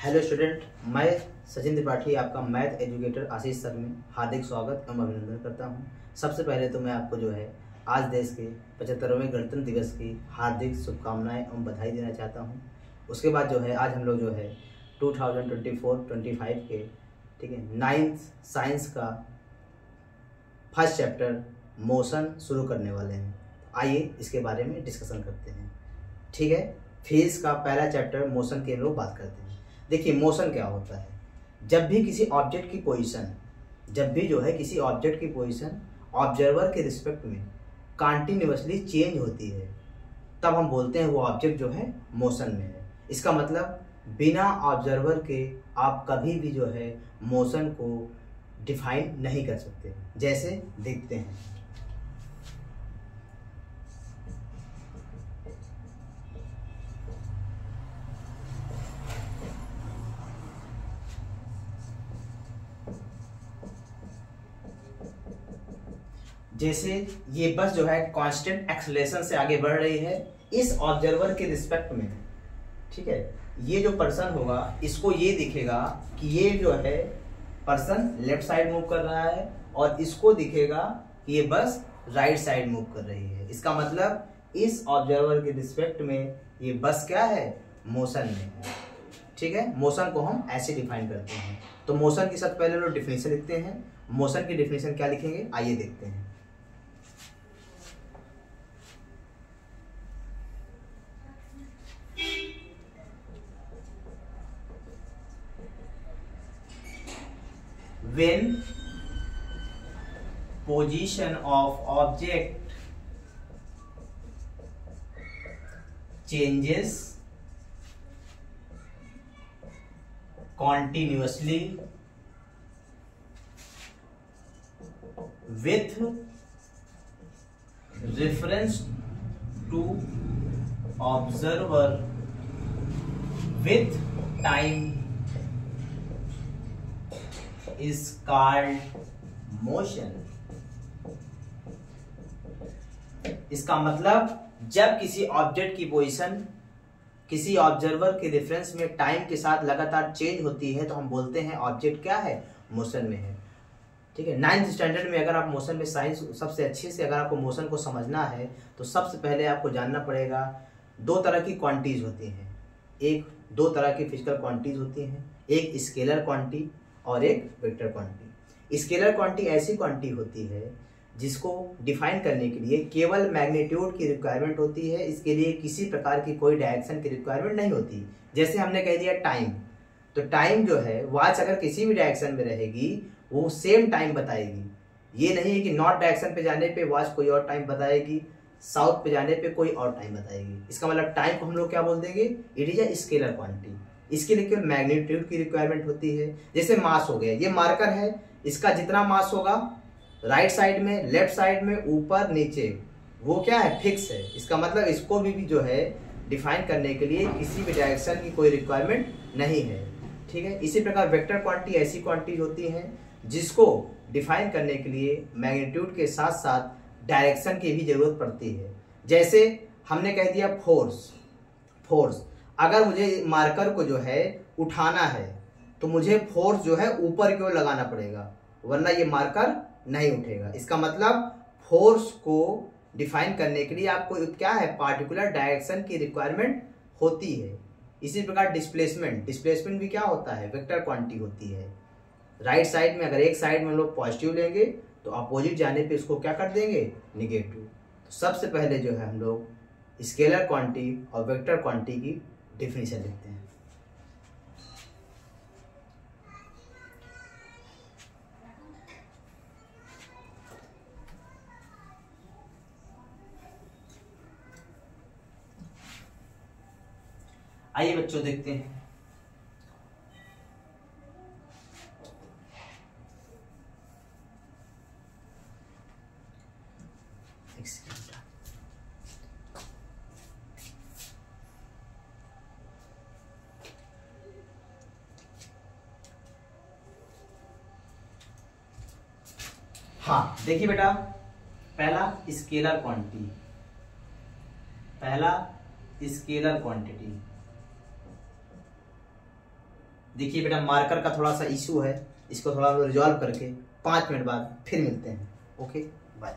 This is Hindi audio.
हेलो स्टूडेंट, मैं सचिन त्रिपाठी आपका मैथ एजुकेटर आशीष सर में हार्दिक स्वागत एवं अभिनंदन करता हूं। सबसे पहले तो मैं आपको जो है आज देश के 75वें गणतंत्र दिवस की हार्दिक शुभकामनाएं एवं बधाई देना चाहता हूं। उसके बाद जो है आज हम लोग जो है 2024-25 के ठीक है 9th साइंस का फर्स्ट चैप्टर मोशन शुरू करने वाले हैं। आइए इसके बारे में डिस्कशन करते हैं। ठीक है, फिजिक्स का पहला चैप्टर मोशन के लोग बात करते हैं। देखिए मोशन क्या होता है। जब भी किसी ऑब्जेक्ट की पोजीशन ऑब्जर्वर के रिस्पेक्ट में कंटिन्यूअसली चेंज होती है, तब हम बोलते हैं वो ऑब्जेक्ट जो है मोशन में है। इसका मतलब बिना ऑब्जर्वर के आप कभी भी जो है मोशन को डिफाइन नहीं कर सकते। जैसे देखते हैं, जैसे ये बस जो है कांस्टेंट एक्सेलरेशन से आगे बढ़ रही है इस ऑब्जर्वर के रिस्पेक्ट में। ठीक है, ये जो पर्सन होगा इसको ये दिखेगा कि ये जो है पर्सन लेफ्ट साइड मूव कर रहा है और इसको दिखेगा कि ये बस राइट साइड मूव कर रही है। इसका मतलब इस ऑब्जर्वर के रिस्पेक्ट में ये बस क्या है, मोशन में है। ठीक है, मोशन को हम ऐसे डिफाइन करते हैं। तो मोशन की सबसे पहले लोग डिफिनेशन लिखते हैं। मोशन की डिफिनेशन क्या लिखेंगे, आइए देखते हैं। When position of object changes continuously with reference to observer with time is called motion। इसका मतलब जब किसी ऑब्जेक्ट की पोजीशन किसी ऑब्जर्वर के रेफरेंस में टाइम के साथ लगातार चेंज होती है तो हम बोलते हैं ऑब्जेक्ट क्या है, मोशन में है। ठीक है, 9th स्टैंडर्ड में अगर आप मोशन में साइंस सबसे अच्छे से अगर आपको मोशन को समझना है तो सबसे पहले आपको जानना पड़ेगा दो तरह की क्वांटिटीज होती हैं। दो तरह की फिजिकल क्वांटिटीज होती हैं, एक स्केलर क्वांटिटी और एक वेक्टर क्वांटिटी। स्केलर क्वांटिटी ऐसी क्वांटिटी होती है जिसको डिफाइन करने के लिए केवल मैग्नीट्यूड की रिक्वायरमेंट होती है। इसके लिए किसी प्रकार की कोई डायरेक्शन की रिक्वायरमेंट नहीं होती। जैसे हमने कह दिया टाइम, तो टाइम जो है वॉच अगर किसी भी डायरेक्शन में रहेगी वो सेम टाइम बताएगी। ये नहीं है कि नॉर्थ डायरेक्शन पे जाने पे वॉच कोई और टाइम बताएगी, साउथ पे जाने पे कोई और टाइम बताएगी। इसका मतलब टाइम को हम लोग क्या बोल देंगे, it is a scalar quantity. इसके लिए केवल मैग्नीट्यूड की रिक्वायरमेंट होती है। जैसे मास हो गया, ये मार्कर है, इसका जितना मास होगा राइट साइड में, लेफ्ट साइड में, ऊपर नीचे, वो क्या है, फिक्स है। इसका मतलब इसको भी जो है डिफाइन करने के लिए किसी भी डायरेक्शन की कोई रिक्वायरमेंट नहीं है। ठीक है, इसी प्रकार वेक्टर क्वांटिटी ऐसी क्वांटिटी होती हैं जिसको डिफाइन करने के लिए मैग्नीट्यूड के साथ साथ डायरेक्शन की भी जरूरत पड़ती है। जैसे हमने कह दिया फोर्स, अगर मुझे मार्कर को जो है उठाना है तो मुझे फोर्स जो है ऊपर की ओर लगाना पड़ेगा, वरना ये मार्कर नहीं उठेगा। इसका मतलब फोर्स को डिफाइन करने के लिए आपको क्या है, पार्टिकुलर डायरेक्शन की रिक्वायरमेंट होती है। इसी प्रकार डिस्प्लेसमेंट भी क्या होता है, वेक्टर क्वांटिटी होती है। राइट साइड में अगर एक साइड में लोग पॉजिटिव लेंगे तो अपोजिट जाने पे इसको क्या कर देंगे, निगेटिव। तो सबसे पहले जो है हम लोग स्केलर क्वांटिटी और वेक्टर क्वांटिटी की डिफिनेशन लिखते हैं। आइए बच्चों देखते हैं। हाँ देखिए बेटा, पहला स्केलर क्वांटिटी देखिए बेटा मार्कर का थोड़ा सा इशू है, इसको थोड़ा रिजॉल्व करके 5 मिनट बाद फिर मिलते हैं। Okay bye.